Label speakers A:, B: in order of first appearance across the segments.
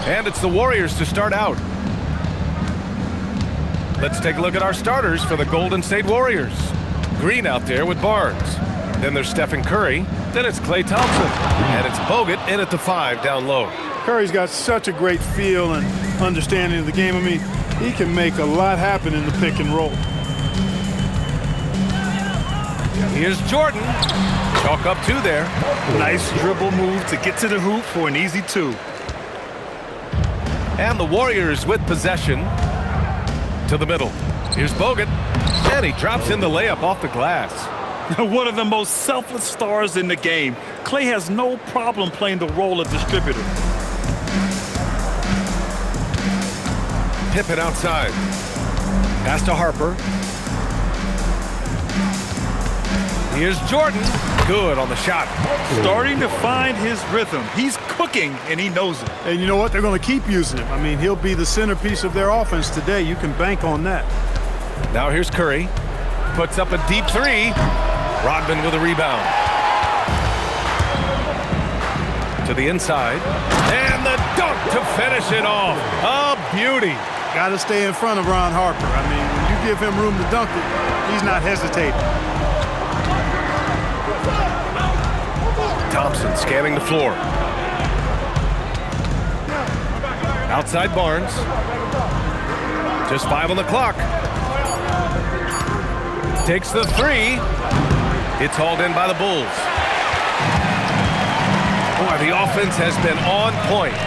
A: And it's the Warriors to start out. Let's take a look at our starters for the Golden State Warriors. Green out there with Barnes. Then there's Steph Curry. Then it's Klay Thompson. And it's Bogut in at the 5 down low.
B: Curry's got such a great feel and understanding of the game. I mean, he can make a lot happen in the pick and roll.
A: Here's Jordan. Chalk up 2 there.
C: Nice dribble move to get to the hoop for an easy 2.
A: And the Warriors with possession to the middle. Here's Bogut. And he drops in the layup off the glass.
C: One of the most selfless stars in the game. Klay has no problem playing the role of distributor.
A: Pippen outside. Pass to Harper. Here's Jordan. Good on the shot.
C: Starting to find his rhythm. He's cooking, and he knows it.
B: And you know what? They're going to keep using him. I mean, he'll be the centerpiece of their offense today. You can bank on that.
A: Now here's Curry. Puts up a deep 3. Rodman with a rebound. To the inside. And the dunk to finish it off. A beauty.
B: Got to stay in front of Ron Harper. I mean, when you give him room to dunk it, he's not hesitating.
A: Thompson scanning the floor. Outside Barnes. Just 5 on the clock. Takes the 3. It's hauled in by the Bulls. Boy, the offense has been on point.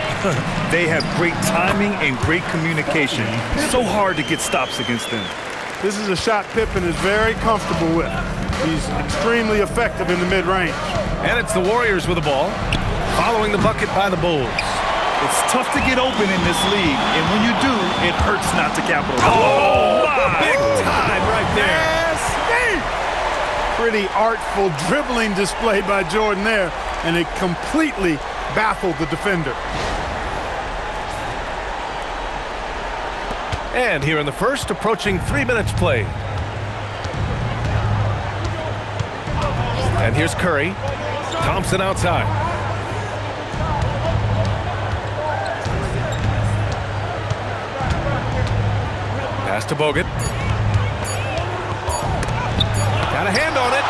C: They have great timing and great communication. So hard to get stops against them.
B: This is a shot Pippen is very comfortable with. He's extremely effective in the mid-range.
A: And it's the Warriors with the ball, following the bucket by the Bulls.
C: It's tough to get open in this league, and when you do, it hurts not to capitalize.
A: Oh, my! Big time right there.
B: Pretty artful dribbling display by Jordan there, and it completely baffled the defender.
A: And here in the first, approaching 3 minutes played. And here's Curry. Thompson outside. Pass to Bogut. Got a hand on it.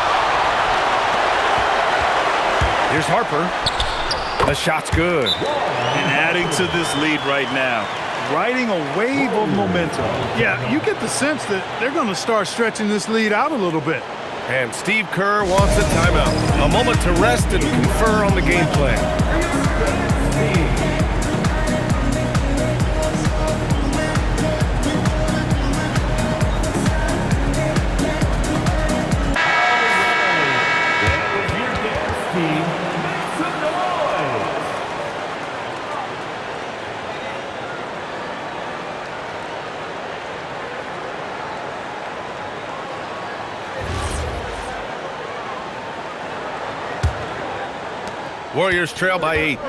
A: Here's Harper. The shot's good.
C: And adding to this lead right now. Riding a wave of momentum.
B: Yeah, you get the sense that they're going to start stretching this lead out a little bit.
A: And Steve Kerr wants a timeout. A moment to rest and confer on the game plan. Warriors trail by 8.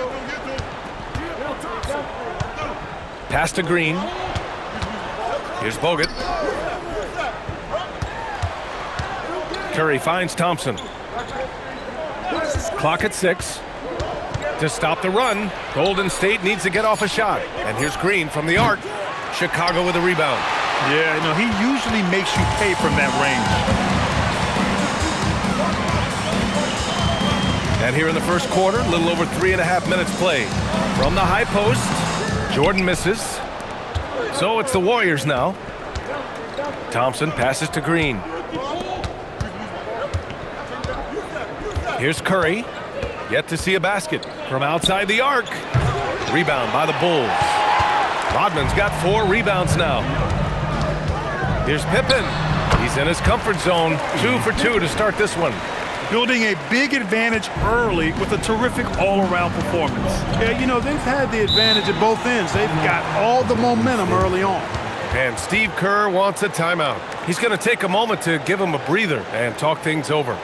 A: Pass to Green. Here's Bogut. Curry finds Thompson. Clock at 6. To stop the run, Golden State needs to get off a shot. And here's Green from the arc. Chicago with a rebound.
C: Yeah, no, he usually makes you pay from that range.
A: And here in the first quarter, a little over 3.5 minutes played. From the high post, Jordan misses. So it's the Warriors now. Thompson passes to Green. Here's Curry. Yet to see a basket from outside the arc. Rebound by the Bulls. Rodman's got 4 rebounds now. Here's Pippen. He's in his comfort zone. 2 for 2 to start this one.
C: Building a big advantage early with a terrific all-around performance.
B: Yeah, you know, they've had the advantage at both ends. They've got all the momentum early on.
A: And Steve Kerr wants a timeout. He's going to take a moment to give him a breather and talk things over.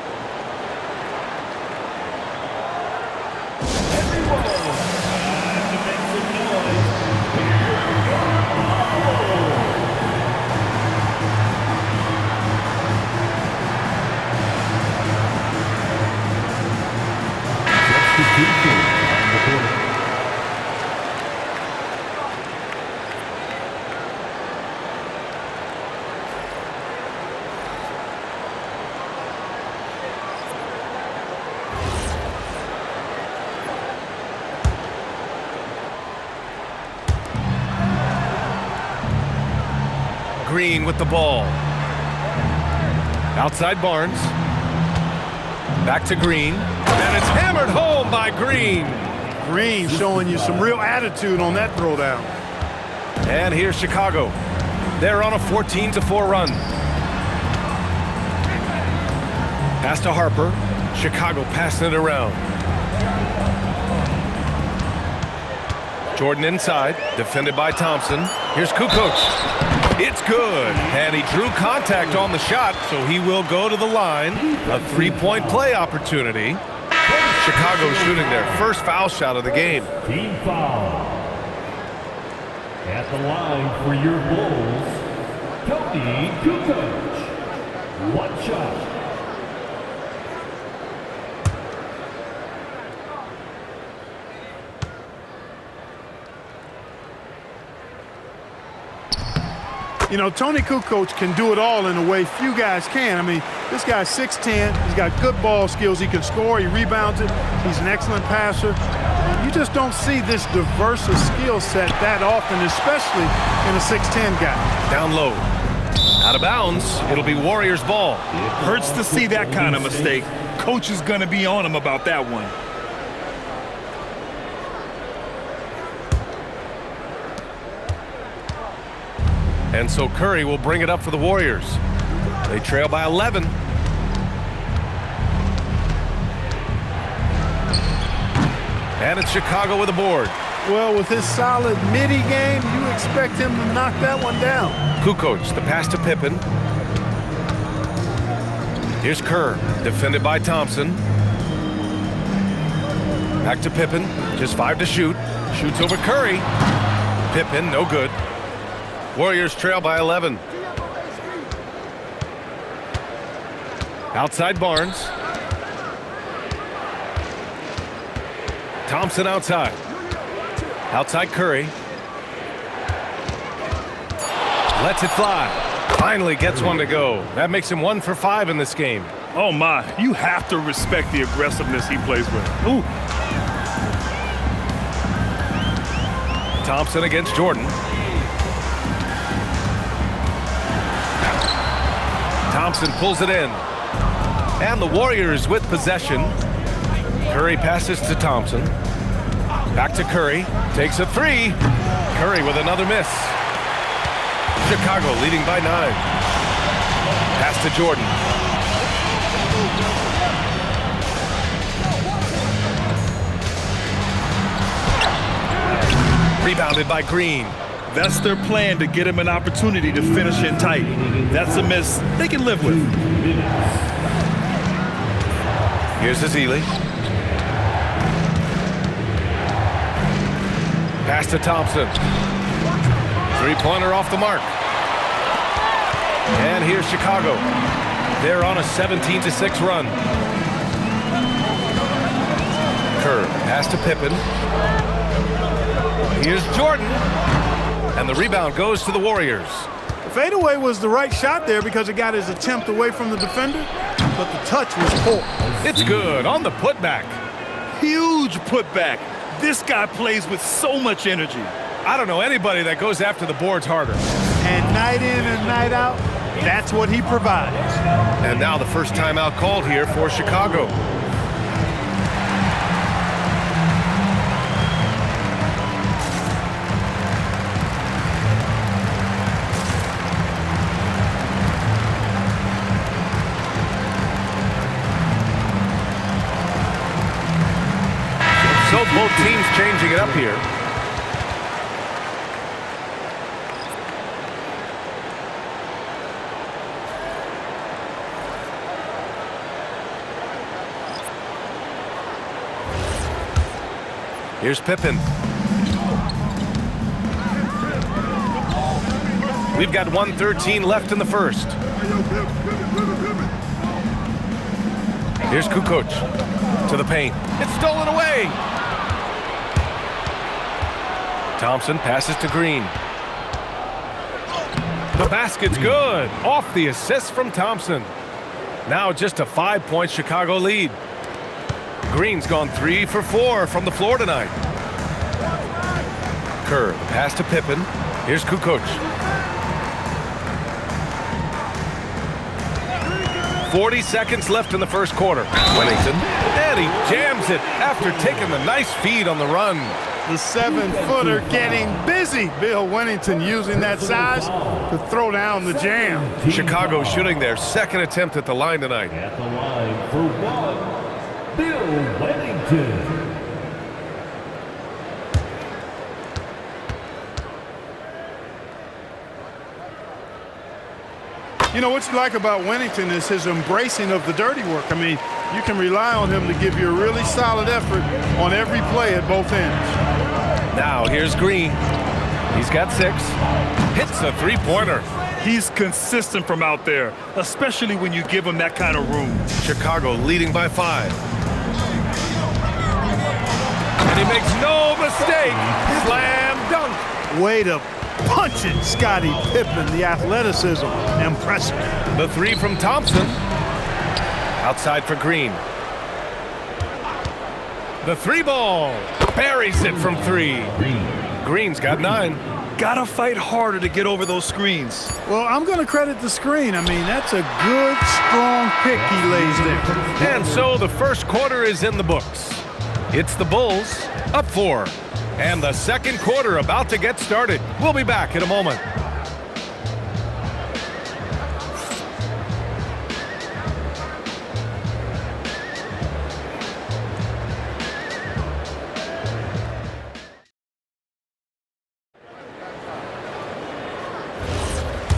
A: Green with the ball. Outside Barnes. Back to Green. And it's hammered home by Green.
B: Green showing you some real attitude on that throwdown.
A: And here's Chicago. They're on a 14-4 run. Pass to Harper. Chicago passing it around. Jordan inside, defended by Thompson. Here's Kukoc. It's good. And he drew contact on the shot, so he will go to the line. A three-point play opportunity. Chicago shooting their first foul shot of the game.
D: Team foul. At the line for your Bulls, Tony Kukoc. One shot.
B: You know, Tony Kukoc can do it all in a way few guys can. I mean, this guy's 6'10". He's got good ball skills. He can score. He rebounds it. He's an excellent passer. You just don't see this diverse a skill set that often, especially in a 6'10" guy.
A: Down low. Out of bounds. It'll be Warriors ball.
C: Hurts to see that kind of mistake. Coach is going to be on him about that one.
A: And so Curry will bring it up for the Warriors. They trail by 11. And it's Chicago with a board.
B: Well, with his solid midi game, you expect him to knock that one down.
A: Kukoc, the pass to Pippen. Here's Kerr, defended by Thompson. Back to Pippen, just 5 to shoot. Shoots over Curry. Pippen, no good. Warriors trail by 11. Outside Barnes. Thompson outside. Outside Curry. Lets it fly. Finally gets one to go. That makes him 1 for 5 in this game.
C: Oh, my. You have to respect the aggressiveness he plays with. Ooh.
A: Thompson against Jordan. Thompson pulls it in. And the Warriors with possession. Curry passes to Thompson. Back to Curry. Takes a 3. Curry with another miss. Chicago leading by 9. Pass to Jordan. Rebounded by Green.
C: That's their plan, to get him an opportunity to finish in tight. That's a miss they can live with.
A: Here's Ezeli. Pass to Thompson. Three-pointer off the mark. And here's Chicago. They're on a 17-6 run. Kerr, pass to Pippen. Here's Jordan. And the rebound goes to the Warriors.
B: The fadeaway was the right shot there because it got his attempt away from the defender, but the touch was poor.
A: It's good on the putback.
C: Huge putback. This guy plays with so much energy.
A: I don't know anybody that goes after the boards harder.
B: And night in and night out, that's what he provides.
A: And now the first timeout called here for Chicago. So both teams changing it up here. Here's Pippen. We've got 1:13 left in the first. Here's Kukoc to the paint. It's stolen away. Thompson passes to Green. The basket's good. Off the assist from Thompson. Now just a 5-point Chicago lead. Green's gone 3 for 4 from the floor tonight. Kerr, pass to Pippen. Here's Kukoc. 40 seconds left in the first quarter. Wennington, and he jams it after taking the nice feed on the run.
B: The 7-footer getting busy. Bill Wennington using that size to throw down the jam.
A: Chicago shooting their second attempt at the line tonight.
D: At the line for one, Bill Wennington.
B: You know, what you like about Wennington is his embracing of the dirty work. I mean, you can rely on him to give you a really solid effort on every play at both ends.
A: Now here's Green. He's got 6. Hits a three-pointer.
C: He's consistent from out there, especially when you give him that kind of room.
A: Chicago leading by 5. And he makes no mistake. Slam dunk.
B: Way to punch it, Scottie Pippen. The athleticism, impressive.
A: The 3 from Thompson. Outside for Green. The 3 ball. Buries it from 3. Green's got 9.
C: Gotta fight harder to get over those screens.
B: Well, I'm going to credit the screen. I mean, that's a good, strong pick he lays there.
A: And so the first quarter is in the books. It's the Bulls up 4. And the second quarter about to get started. We'll be back in a moment.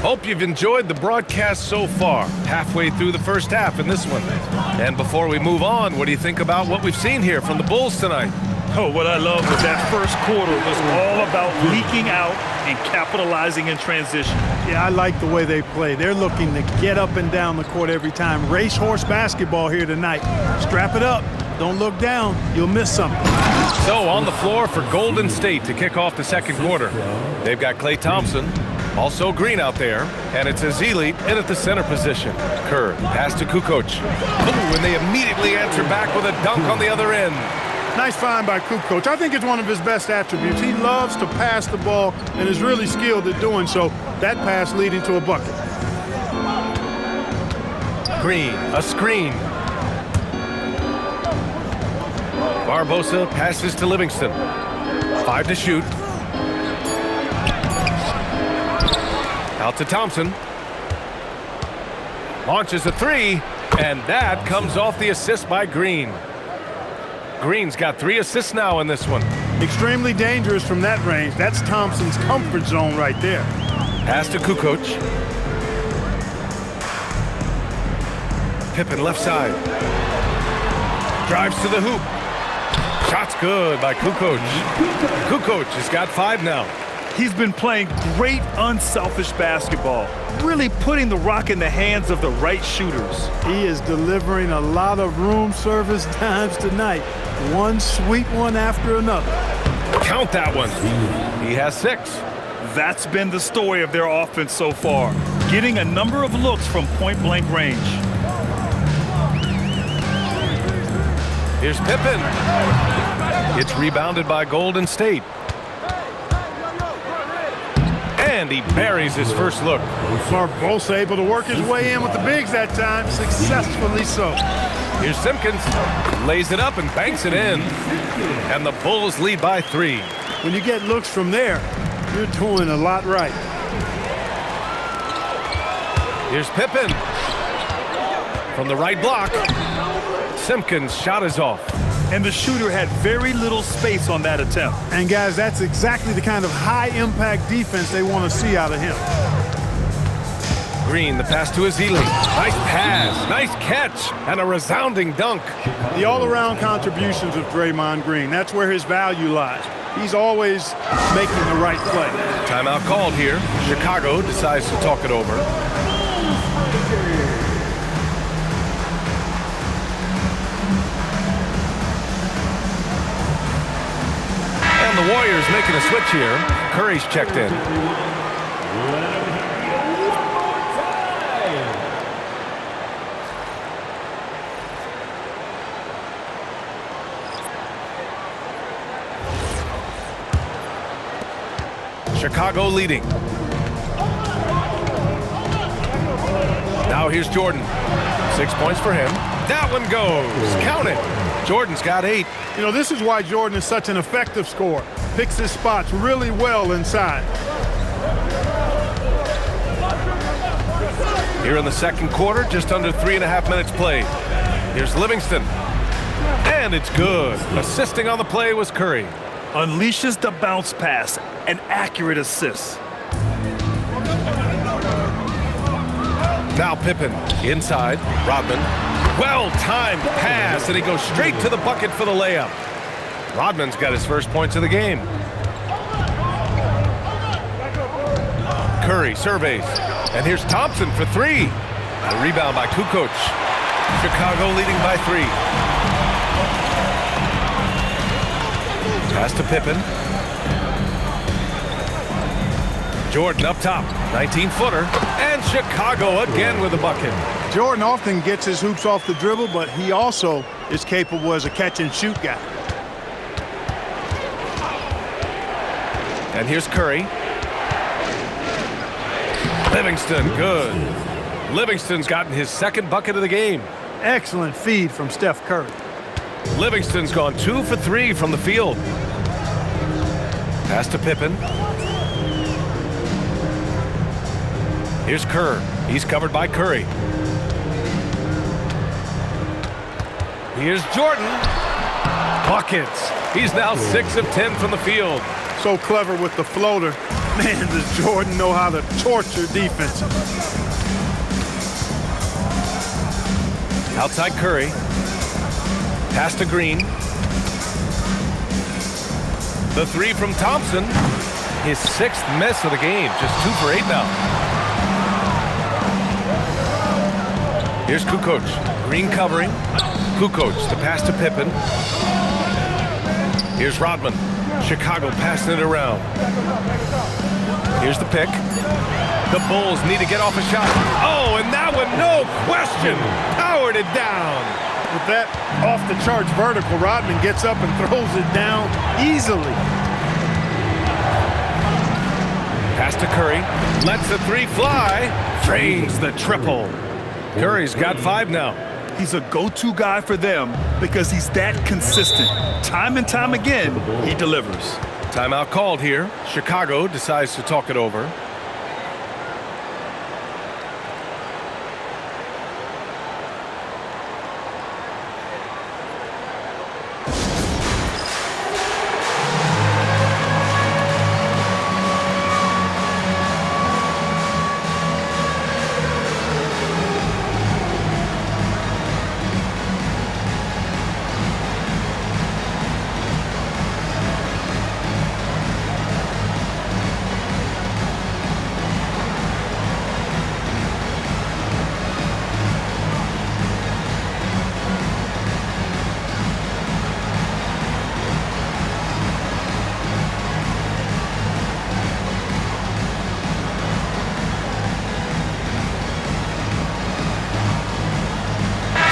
A: Hope you've enjoyed the broadcast so far. Halfway through the first half in this one. And before we move on, what do you think about what we've seen here from the Bulls tonight?
C: Oh, what I love was that first quarter was all about leaking out and capitalizing in transition.
B: Yeah, I like the way they play. They're looking to get up and down the court every time. Racehorse basketball here tonight. Strap it up. Don't look down. You'll miss something.
A: So on the floor for Golden State to kick off the second quarter. They've got Klay Thompson, also Green out there, and it's Ezeli in at the center position. Kerr, pass to Kukoc. Ooh, and they immediately answer back with a dunk on the other end.
B: Nice find by Kukoc. I think it's one of his best attributes. He loves to pass the ball and is really skilled at doing so. That pass leading to a bucket.
A: Green, a screen. Barbosa passes to Livingston. 5 to shoot. Out to Thompson. Launches a 3, and that comes off the assist by Green. Green's got 3 assists now in this one.
B: Extremely dangerous from that range. That's Thompson's comfort zone right there.
A: Pass to Kukoc. Pippen left side. Drives to the hoop. Shot's good by Kukoc. Kukoc has got 5 now.
C: He's been playing great unselfish basketball, really putting the rock in the hands of the right shooters.
B: He is delivering a lot of room service times tonight. One sweet one after another.
A: Count that one. He has 6.
C: That's been the story of their offense so far, getting a number of looks from point-blank range.
A: Here's Pippen. It's rebounded by Golden State. And he buries his first look.
B: Barbosa able to work his way in with the bigs that time, successfully so.
A: Here's Simpkins, lays it up and banks it in. And the Bulls lead by 3.
B: When you get looks from there, you're doing a lot right.
A: Here's Pippen. From the right block, Simpkins' shot is off.
C: And the shooter had very little space on that attempt.
B: And guys, that's exactly the kind of high-impact defense they want to see out of him.
A: Green, the pass to Ezeli. Nice pass, nice catch, and a resounding dunk.
B: The all-around contributions of Draymond Green, that's where his value lies. He's always making the right play.
A: Timeout called here. Chicago decides to talk it over. And the Warriors making a switch here. Curry's checked in. Chicago leading. Now here's Jordan. 6 points for him. That one goes. Count it. Jordan's got 8.
B: You know, this is why Jordan is such an effective scorer. Picks his spots really well inside.
A: Here in the second quarter, just under 3.5 minutes played. Here's Livingston. And it's good. Assisting on the play was Curry.
C: Unleashes the bounce pass. An accurate assist.
A: Now Pippen inside. Rodman. Well-timed pass, and he goes straight to the bucket for the layup. Rodman's got his first points of the game. Curry surveys. And here's Thompson for 3. The rebound by Kukoc. Chicago leading by 3. Pass to Pippen. Jordan up top. 19-footer. And Chicago again with a bucket.
B: Jordan often gets his hoops off the dribble, but he also is capable as a catch-and-shoot guy.
A: And here's Curry. Livingston, good. Livingston's gotten his second bucket of the game.
B: Excellent feed from Steph Curry.
A: Livingston's gone 2 for 3 from the field. Pass to Pippen. Here's Kerr. He's covered by Curry. Here's Jordan. Buckets. He's now 6 of 10 from the field.
B: So clever with the floater. Man, does Jordan know how to torture defenses.
A: Outside Curry. Pass to Green. The 3 from Thompson. His 6th miss of the game. Just 2 for 8 now. Here's Kukoc. Green covering. Kukoc, the pass to Pippen. Here's Rodman. Chicago passing it around. Here's the pick. The Bulls need to get off a shot. Oh, and that one, no question, powered it down.
B: With that off-the-charts vertical, Rodman gets up and throws it down easily.
A: Pass to Curry. Lets the 3 fly. Drains the triple. Curry's got 5 now.
C: He's a go-to guy for them because he's that consistent. Time and time again, he delivers.
A: Timeout called here. Chicago decides to talk it over.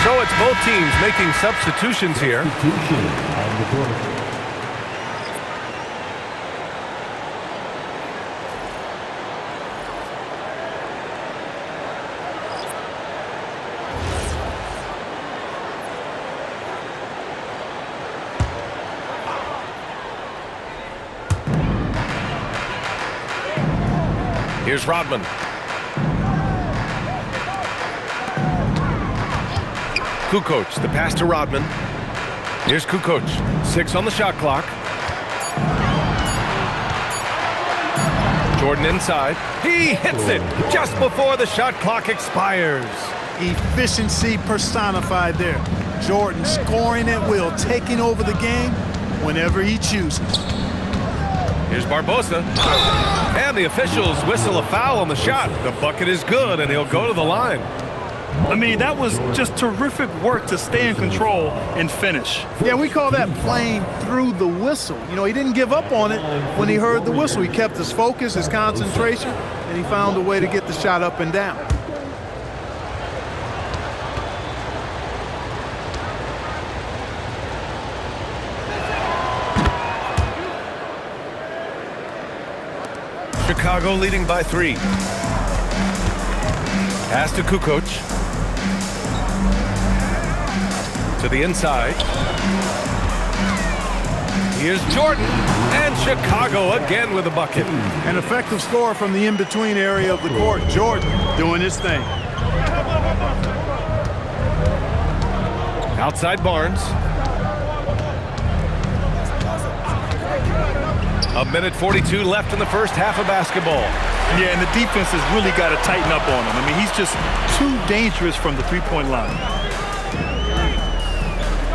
A: So it's both teams making substitutions here.
D: Substitution on the court.
A: Here's Rodman. Kukoc, the pass to Rodman. Here's Kukoc. 6 on the shot clock. Jordan inside. He hits it just before the shot clock expires.
B: Efficiency personified there. Jordan scoring at will, taking over the game whenever he chooses.
A: Here's Barbosa. And the officials whistle a foul on the shot. The bucket is good, and he'll go to the line.
C: I mean, that was just terrific work to stay in control and finish.
B: Yeah, we call that playing through the whistle. You know, he didn't give up on it when he heard the whistle. He kept his focus, his concentration, and he found a way to get the shot up and down.
A: Chicago leading by 3. Pass to Kukoc. To the inside. Here's Jordan, and Chicago again with a bucket.
B: An effective score from the in-between area of the court. Jordan doing his thing.
A: Outside Barnes. A minute 42 left in the first half of basketball.
C: Yeah, and the defense has really got to tighten up on him. I mean, he's just too dangerous from the three-point line.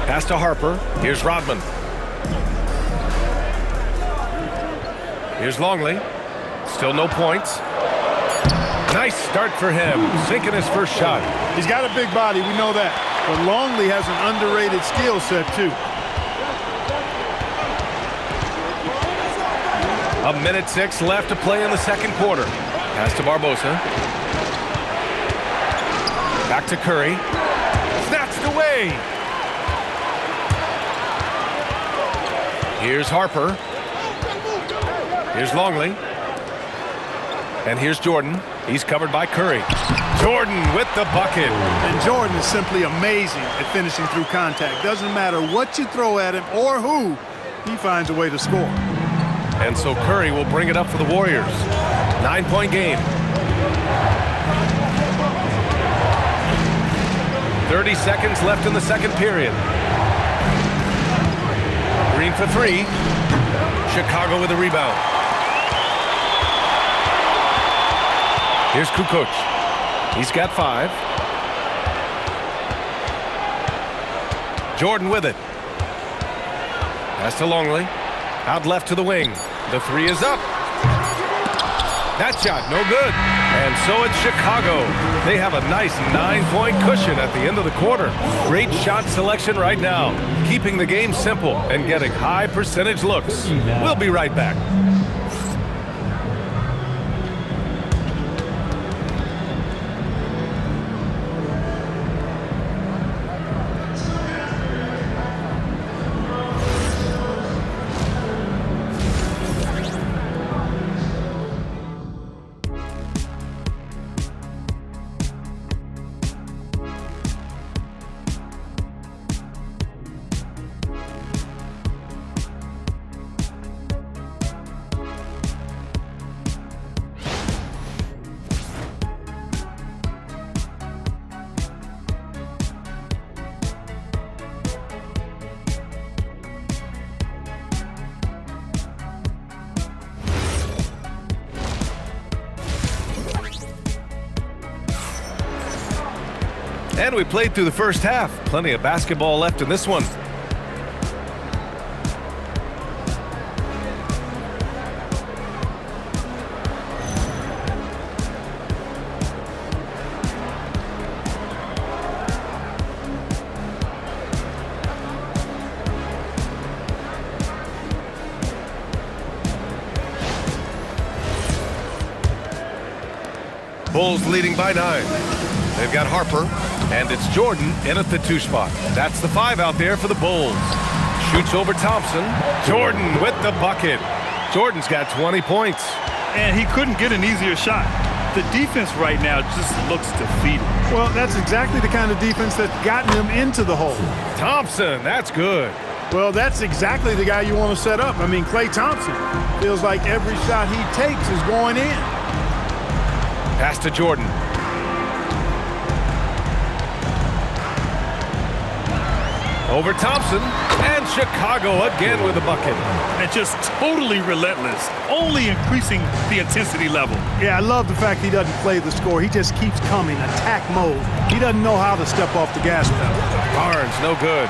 A: Pass to Harper. Here's Rodman. Here's Longley. Still no points. Nice start for him. Sinking his first shot.
B: He's got a big body, we know that. But Longley has an underrated skill set, too.
A: A minute 6 left to play in the second quarter. Pass to Barbosa. Back to Curry. Snatched away. Here's Harper. Here's Longley. And here's Jordan. He's covered by Curry. Jordan with the bucket.
B: And Jordan is simply amazing at finishing through contact. Doesn't matter what you throw at him or who, he finds a way to score.
A: And so Curry will bring it up for the Warriors. 9-point game. 30 seconds left in the second period. Green for three. Chicago with a rebound. Here's Kukoc. He's got 5. Jordan with it. Pass to Longley. Out left to the wing. The three is up. That shot, no good. And so it's Chicago. They have a nice 9-point cushion at the end of the quarter. Great shot selection right now. Keeping the game simple and getting high percentage looks. We'll be right back. And we played through the first half. Plenty of basketball left in this one. Bulls leading by 9. They've got Harper, and it's Jordan in at the 2 spot. That's the 5 out there for the Bulls. Shoots over Thompson. Jordan with the bucket. Jordan's got 20 points.
C: And he couldn't get an easier shot. The defense right now just looks defeated.
B: Well, that's exactly the kind of defense that's gotten him into the hole.
A: Thompson, that's good.
B: Well, that's exactly the guy you want to set up. I mean, Klay Thompson feels like every shot he takes is going in.
A: Pass to Jordan. Over Thompson, and Chicago again with a bucket.
C: And just totally relentless, only increasing the intensity level.
B: Yeah, I love the fact he doesn't play the score. He just keeps coming, attack mode. He doesn't know how to step off the gas pedal.
A: Barnes, no good.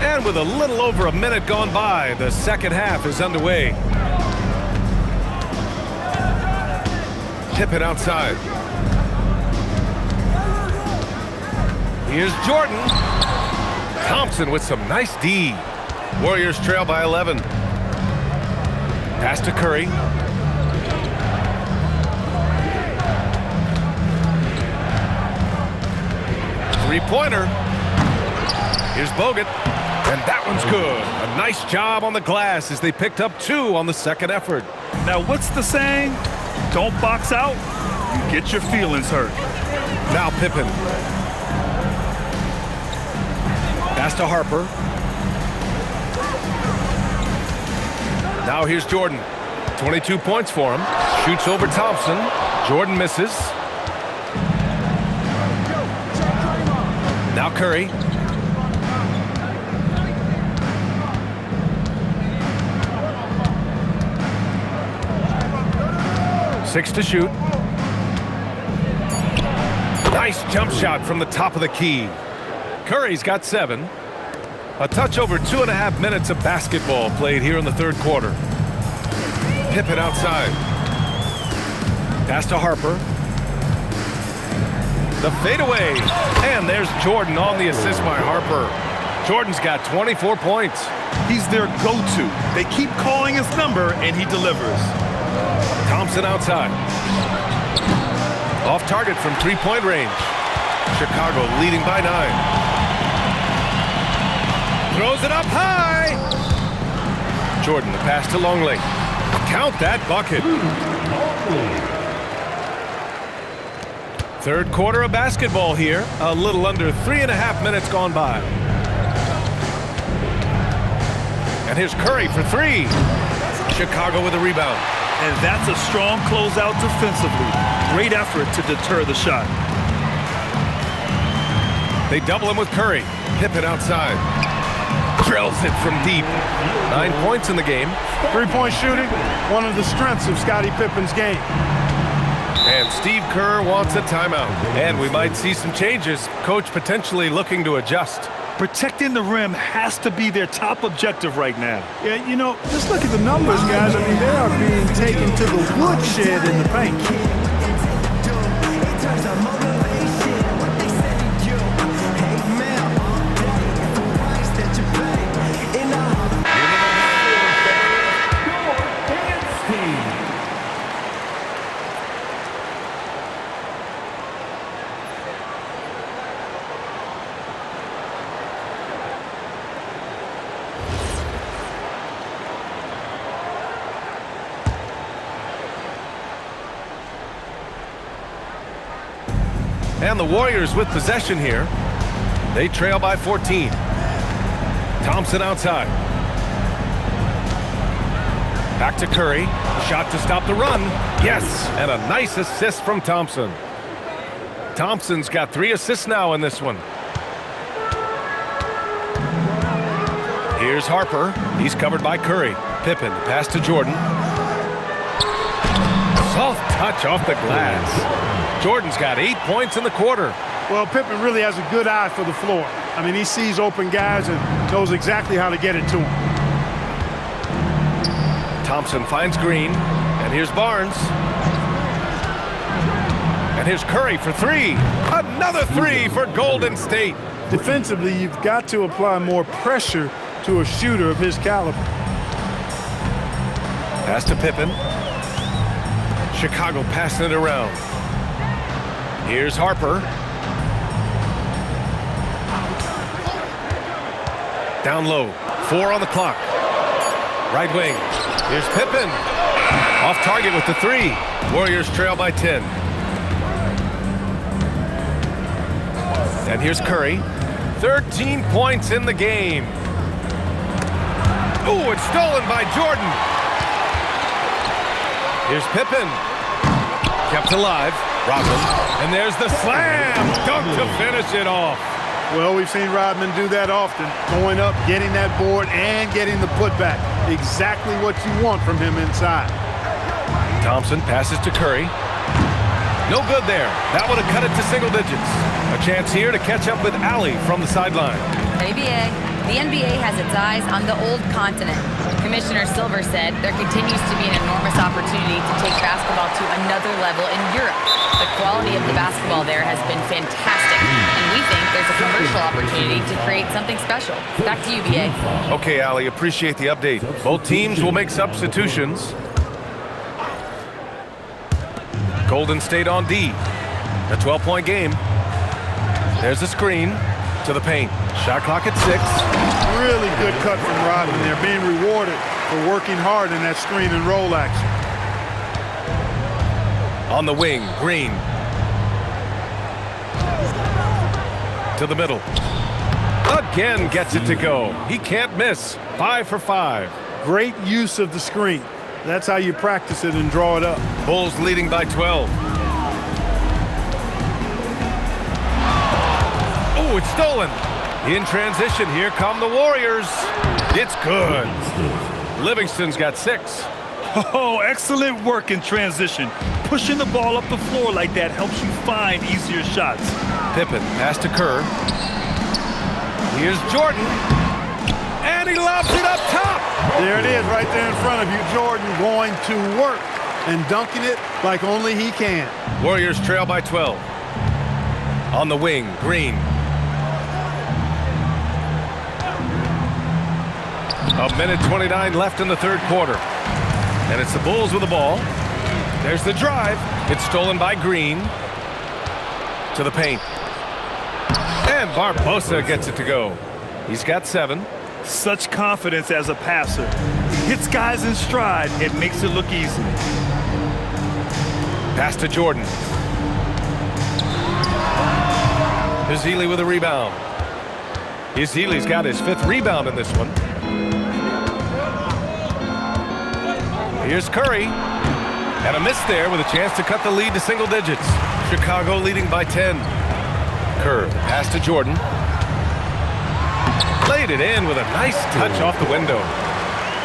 A: And with a little over a minute gone by, the second half is underway. Tip it outside. Here's Jordan. Thompson with some nice D. Warriors trail by 11. Pass to Curry. Three-pointer. Here's Bogut. And that one's good. A nice job on the glass as they picked up 2 on the second effort.
C: Now, what's the saying? Don't box out, you get your feelings hurt.
A: Now Pippen. Pass to Harper. Now here's Jordan. 22 points for him. Shoots over Thompson. Jordan misses. Now Curry. Six to shoot. Nice jump shot from the top of the key. Curry's got 7. A touch over 2.5 minutes of basketball played here in the third quarter. Pippen outside. Pass to Harper. The fadeaway. And there's Jordan on the assist by Harper. Jordan's got 24 points.
C: He's their go-to. They keep calling his number, and he delivers.
A: Thompson outside. Off target from three-point range. Chicago leading by 9. Throws it up high. Jordan, the pass to Longley. Count that bucket. Third quarter of basketball here. A little under 3.5 minutes gone by. And here's Curry for 3. Chicago with a rebound.
C: And that's a strong closeout defensively. Great effort to deter the shot.
A: They double him with Curry. Pippen outside. Drills it from deep. 9 points in the game.
B: Three-point shooting, one of the strengths of Scottie Pippen's game.
A: And Steve Kerr wants a timeout. And we might see some changes. Coach potentially looking to adjust.
C: Protecting the rim has to be their top objective right now.
B: Yeah, you know, just look at the numbers, guys. I mean, they are being taken to the woodshed in the paint.
A: And the Warriors with possession here. They trail by 14. Thompson outside. Back to Curry. Shot to stop the run. Yes, and a nice assist from Thompson. Thompson's got 3 assists now in this one. Here's Harper. He's covered by Curry. Pippen, pass to Jordan. Soft touch off the glass. Jordan's got 8 points in the quarter.
B: Well, Pippen really has a good eye for the floor. I mean, he sees open guys and knows exactly how to get it to him.
A: Thompson finds Green, and here's Barnes. And here's Curry for 3. Another 3 for Golden State.
B: Defensively, you've got to apply more pressure to a shooter of his caliber.
A: Pass to Pippen. Chicago passing it around. Here's Harper. Down low. 4 on the clock. Right wing. Here's Pippen. Off target with the 3. Warriors trail by 10. And here's Curry. 13 points in the game. Oh, it's stolen by Jordan. Here's Pippen. Kept alive. Rodman. And there's the slam dunk to finish it off.
B: Well, we've seen Rodman do that often. Going up, getting that board, and getting the putback. Exactly what you want from him inside.
A: Thompson passes to Curry. No good there. That would have cut it to single digits. A chance here to catch up with Allie from the sideline.
E: ABA, the NBA has its eyes on the old continent. Commissioner Silver said there continues to be an enormous opportunity to take basketball to another level in Europe. The quality of the basketball there has been fantastic, and we think there's a commercial opportunity to create something special. Back to you, BA.
A: Okay, Allie, appreciate the update. Both teams will make substitutions. Golden State on D. A 12-point game. There's a screen to the paint. Shot clock at 6.
B: Really good cut from Rodman. They're being rewarded for working hard in that screen and roll action.
A: On the wing, Green. To the middle. Again gets it to go. He can't miss. 5 for 5.
B: Great use of the screen. That's how you practice it and draw it up.
A: Bulls leading by 12. Oh, it's stolen. In transition, here come the Warriors. It's good. Livingston's got 6.
C: Oh, excellent work in transition. Pushing the ball up the floor like that helps you find easier shots.
A: Pippen pass to Kerr. Here's Jordan. And he lobs it up top.
B: There it is right there in front of you. Jordan going to work and dunking it like only he can.
A: Warriors trail by 12. On the wing, Green. A minute 29 left in the third quarter. And it's the Bulls with the ball. There's the drive. It's stolen by Green. To the paint. And Barbosa gets it to go. He's got 7.
C: Such confidence as a passer. Hits guys in stride. It makes it look easy.
A: Pass to Jordan. Ezeli with a rebound. Ezeli's got his 5th rebound in this one. Here's Curry. And a miss there with a chance to cut the lead to single digits. Chicago leading by 10. Kerr, pass to Jordan. Played it in with a nice touch off the window.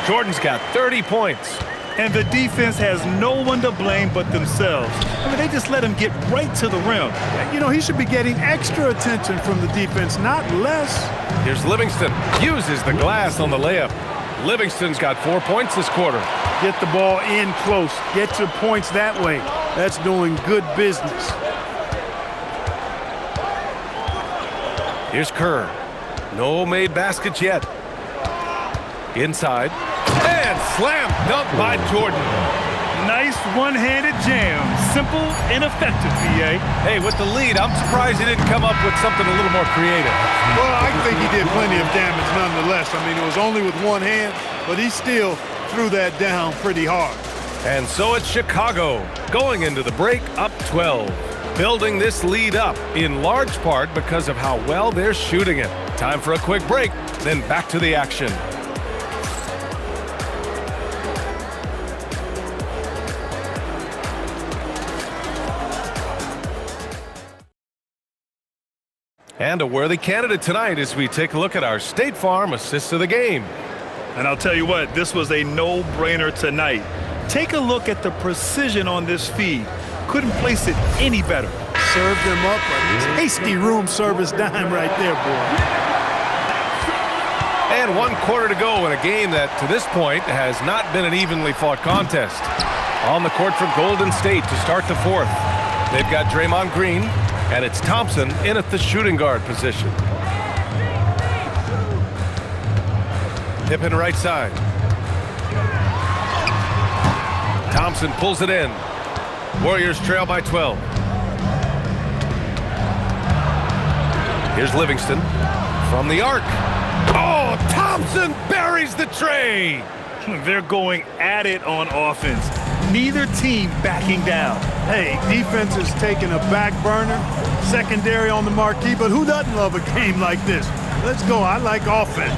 A: Jordan's got 30 points.
C: And the defense has no one to blame but themselves. I mean, they just let him get right to the rim.
B: You know, he should be getting extra attention from the defense, not less.
A: Here's Livingston. Uses the glass on the layup. Livingston's got 4 points this quarter.
B: Get the ball in close. Get your points that way. That's doing good business.
A: Here's Kerr. No made baskets yet. Inside. And slam dunk by Jordan.
C: Nice one-handed jam. Simple and effective, PA.
A: Hey, with the lead, I'm surprised he didn't come up with something a little more creative.
B: Well, I think he did plenty of damage nonetheless. I mean, it was only with one hand, but he still threw that down pretty hard.
A: And so it's Chicago going into the break up 12. Building this lead up in large part because of how well they're shooting it. Time for a quick break, then back to the action. And a worthy candidate tonight as we take a look at our State Farm assist of the game.
C: And I'll tell you what, this was a no-brainer tonight. Take a look at the precision on this feed. Couldn't place it any better.
B: Served him up a tasty room service dime right there, boy.
A: And 1 quarter to go in a game that, to this point, has not been an evenly fought contest. On the court for Golden State to start the 4th. They've got Draymond Green, and it's Thompson in at the shooting guard position. Pippen right side. Thompson pulls it in. Warriors trail by 12. Here's Livingston from the arc. Oh, Thompson buries the tray.
C: They're going at it on offense. Neither team backing down.
B: Hey, defense is taking a back burner, secondary on the marquee, but who doesn't love a game like this? Let's go. I like offense.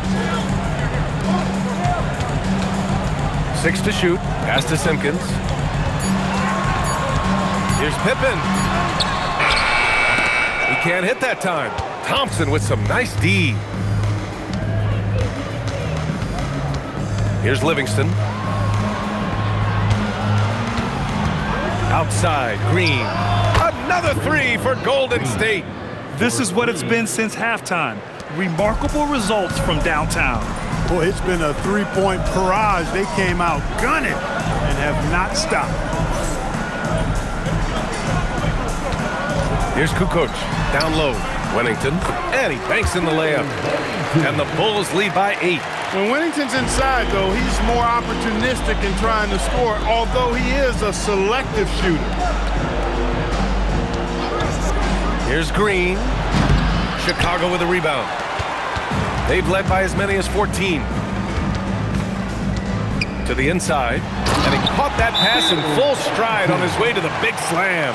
A: 6 to shoot. Pass to Simpkins. Here's Pippen. He can't hit that time. Thompson with some nice D. Here's Livingston. Outside, Green. Another 3 for Golden State.
C: This is what it's been since halftime. Remarkable results from downtown.
B: Boy, it's been a three-point barrage. They came out gunning and have not stopped.
A: Here's Kukoc. Down low. Wennington. And he banks in the layup. And the Bulls lead by 8.
B: When Wennington's inside, though, he's more opportunistic in trying to score, although he is a selective shooter.
A: Here's Green. Chicago with a rebound. They've led by as many as 14. To the inside. And he caught that pass in full stride on his way to the big slam.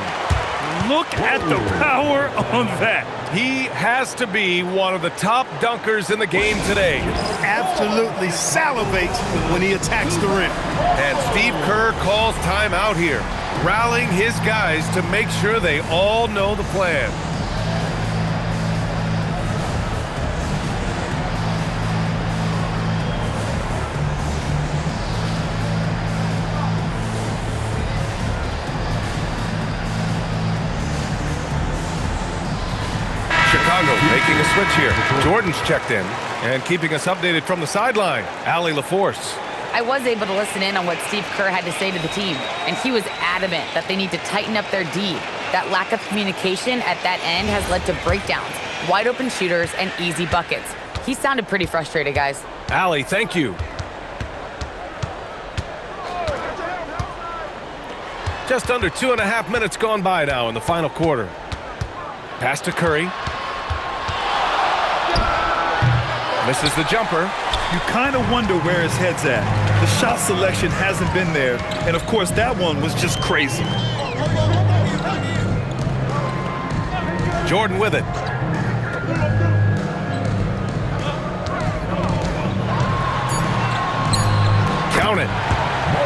C: Look at the power on that.
A: He has to be one of the top dunkers in the game today.
B: Absolutely salivates when he attacks the rim.
A: And Steve Kerr calls timeout here, rallying his guys to make sure they all know the plan. Chicago making a switch here. Jordan's checked in and keeping us updated from the sideline. Allie LaForce.
E: I was able to listen in on what Steve Kerr had to say to the team, and he was adamant that they need to tighten up their D. That lack of communication at that end has led to breakdowns, wide open shooters, and easy buckets. He sounded pretty frustrated, guys.
A: Allie, thank you. Just under 2.5 minutes gone by now in the final quarter. Pass to Curry. Misses the jumper.
C: You kind of wonder where his head's at. The shot selection hasn't been there, and of course that one was just crazy.
A: Jordan with it. Count it.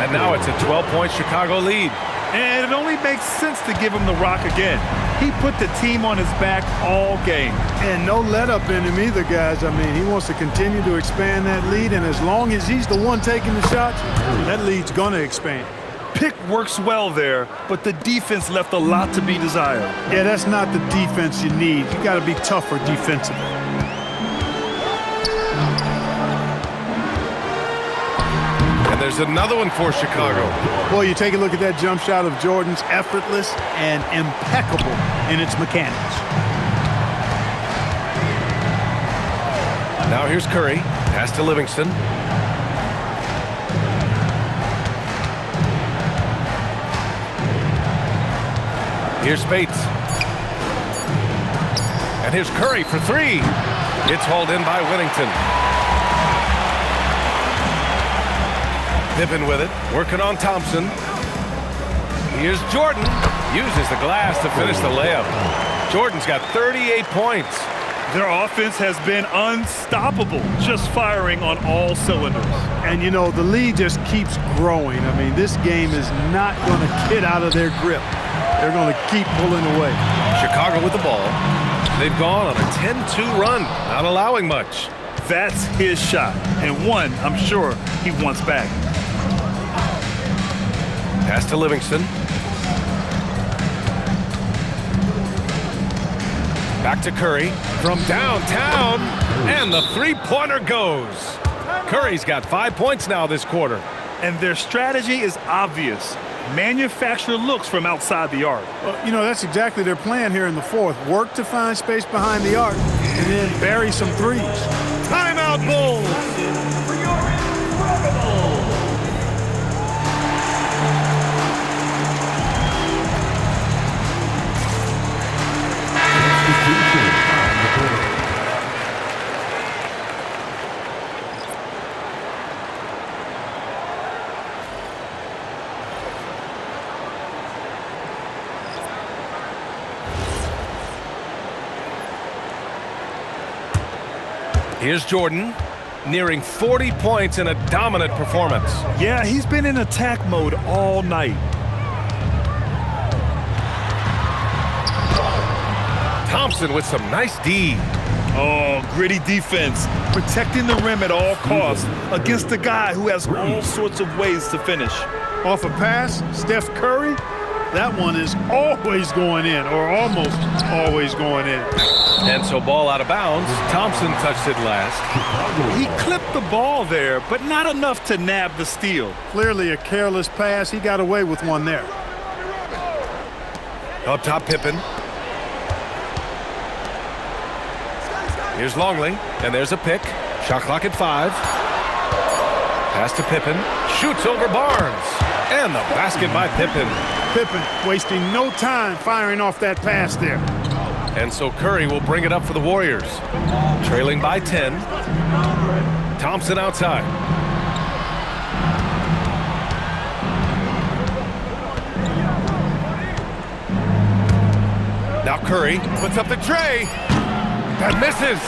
A: And now it's a 12-point Chicago lead.
C: And it only makes sense to give him the rock again. He put the team on his back all game.
B: And no let-up in him either, guys. I mean, he wants to continue to expand that lead, and as long as he's the one taking the shots, that lead's going to expand.
C: Pick works well there, but the defense left a lot to be desired.
B: Yeah, that's not the defense you need. You got to be tougher defensively.
A: And there's another one for Chicago.
B: Boy, you take a look at that jump shot of Jordan's, effortless and impeccable in its mechanics.
A: Now here's Curry. Pass to Livingston. Here's Spates. And here's Curry for three. It's hauled in by Whittington. Pippen with it, working on Thompson. Here's Jordan. Uses the glass to finish the layup. Jordan's got 38 points.
C: Their offense has been unstoppable, just firing on all cylinders.
B: And, you know, the lead just keeps growing. I mean, this game is not going to get out of their grip. They're going to keep pulling away.
A: Chicago with the ball. They've gone on a 10-2 run, not allowing much.
C: That's his shot, and one I'm sure he wants back.
A: Pass to Livingston. Back to Curry from downtown, and the three-pointer goes. Curry's got 5 points now this quarter.
C: And their strategy is obvious. Manufacture looks from outside the arc.
B: Well, you know, that's exactly their plan here in the fourth. Work to find space behind the arc and then bury some threes.
A: Timeout, Bulls.
D: For your incredible execution on the board.
A: Here's Jordan, nearing 40 points in a dominant performance.
C: Yeah, he's been in attack mode all night.
A: Thompson with some nice D.
C: Oh, gritty defense, protecting the rim at all costs against a guy who has all sorts of ways to finish.
B: Off a pass, Steph Curry, that one is always going in, or almost always going in.
A: And so ball out of bounds. Thompson touched it last.
C: He clipped the ball there, but not enough to nab the steal.
B: Clearly a careless pass. He got away with one there.
A: Up top, Pippen. Here's Longley, and there's a pick. Shot clock at 5. Pass to Pippen. Shoots over Barnes. And the basket by Pippen.
B: Pippen wasting no time firing off that pass there.
A: And so Curry will bring it up for the Warriors. Trailing by 10. Thompson outside. Now Curry puts up the tray. That misses.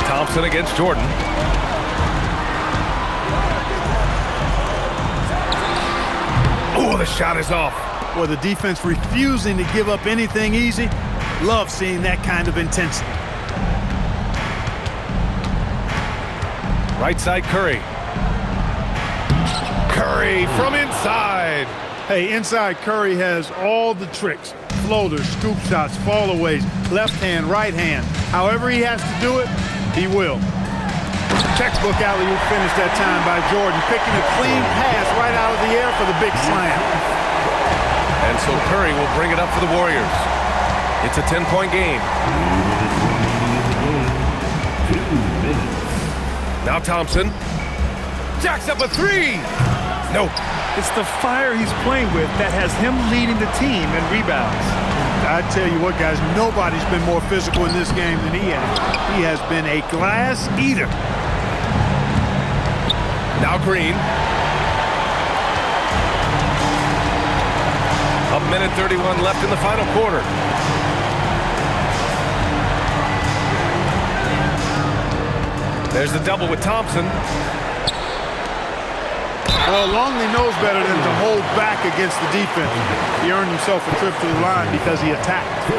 A: Thompson against Jordan. Oh, the shot is off.
B: Well, the defense refusing to give up anything easy. Love seeing that kind of intensity.
A: Right side Curry. Curry from inside.
B: Hey, inside Curry has all the tricks. Floaters, scoop shots, fallaways, left hand, right hand. However he has to do it, he will. Textbook alley-oop finish that time by Jordan, picking a clean pass right out of the air for the big slam.
A: And so Curry will bring it up for the Warriors. It's a 10-point game.
D: 2 minutes.
A: Now Thompson jacks up a three. Nope.
C: It's the fire he's playing with that has him leading the team in rebounds.
B: I tell you what, guys, nobody's been more physical in this game than he has. He has been a glass eater.
A: Now Green. A minute 31 left in the final quarter. There's the double with Thompson.
B: Well, Longley knows better than to hold back against the defense. He earned himself a trip to the line because he attacked.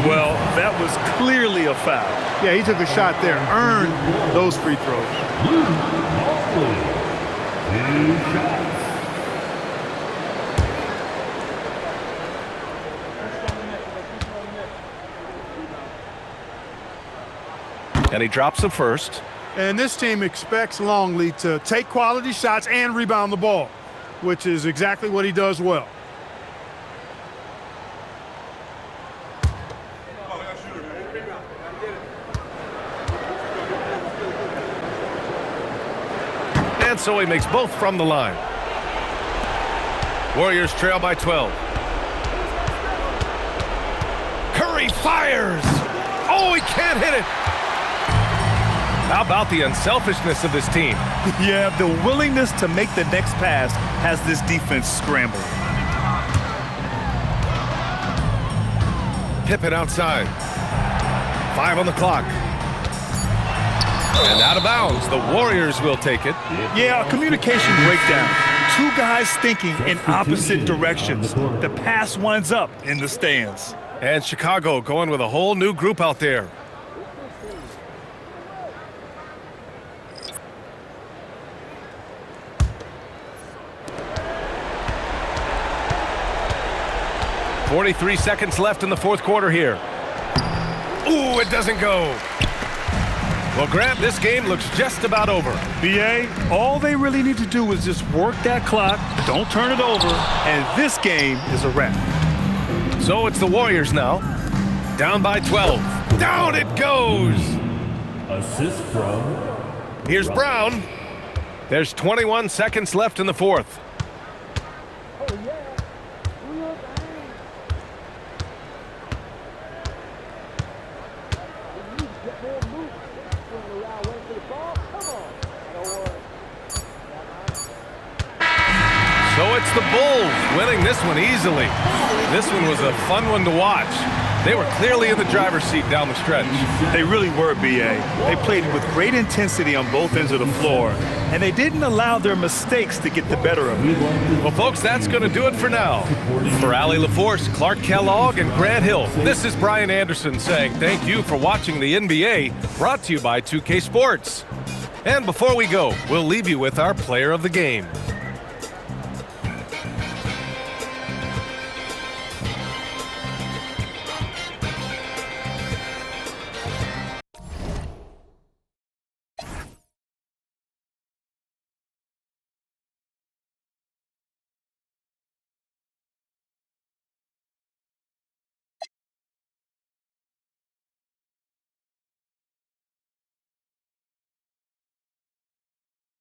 C: Well, that was clearly a foul.
B: Yeah, he took a shot there, earned those free throws.
D: Longley. 2 shots.
A: And he drops the first.
B: And this team expects Longley to take quality shots and rebound the ball, which is exactly what he does well.
A: And so he makes both from the line. Warriors trail by 12. Curry fires. Oh, he can't hit it. How about the unselfishness of this team?
C: Yeah, the willingness to make the next pass has this defense scrambling.
A: Pippen outside. 5 on the clock. And out of bounds. The Warriors will take it.
C: Yeah, a communication breakdown. 2 guys thinking in opposite directions. The pass winds up in the stands.
A: And Chicago going with a whole new group out there. .43 seconds left in the fourth quarter here. Ooh, it doesn't go. Well, Grant, this game looks just about over.
C: BA, all they really need to do is just work that clock, don't turn it over, and this game is a wrap.
A: So it's the Warriors now. Down by 12. Down it goes!
D: Assist from...
A: Here's Brown. There's 21 seconds left in the fourth. So it's the Bulls winning this one easily. This one was a fun one to watch. They were clearly in the driver's seat down the stretch.
C: They really were, BA. They played with great intensity on both ends of the floor, and they didn't allow their mistakes to get the better of them.
A: Well, folks, that's going to do it for now. For Allie LaForce, Clark Kellogg, and Grant Hill, this is Brian Anderson saying thank you for watching the NBA, brought to you by 2K Sports. And before we go, we'll leave you with our player of the game.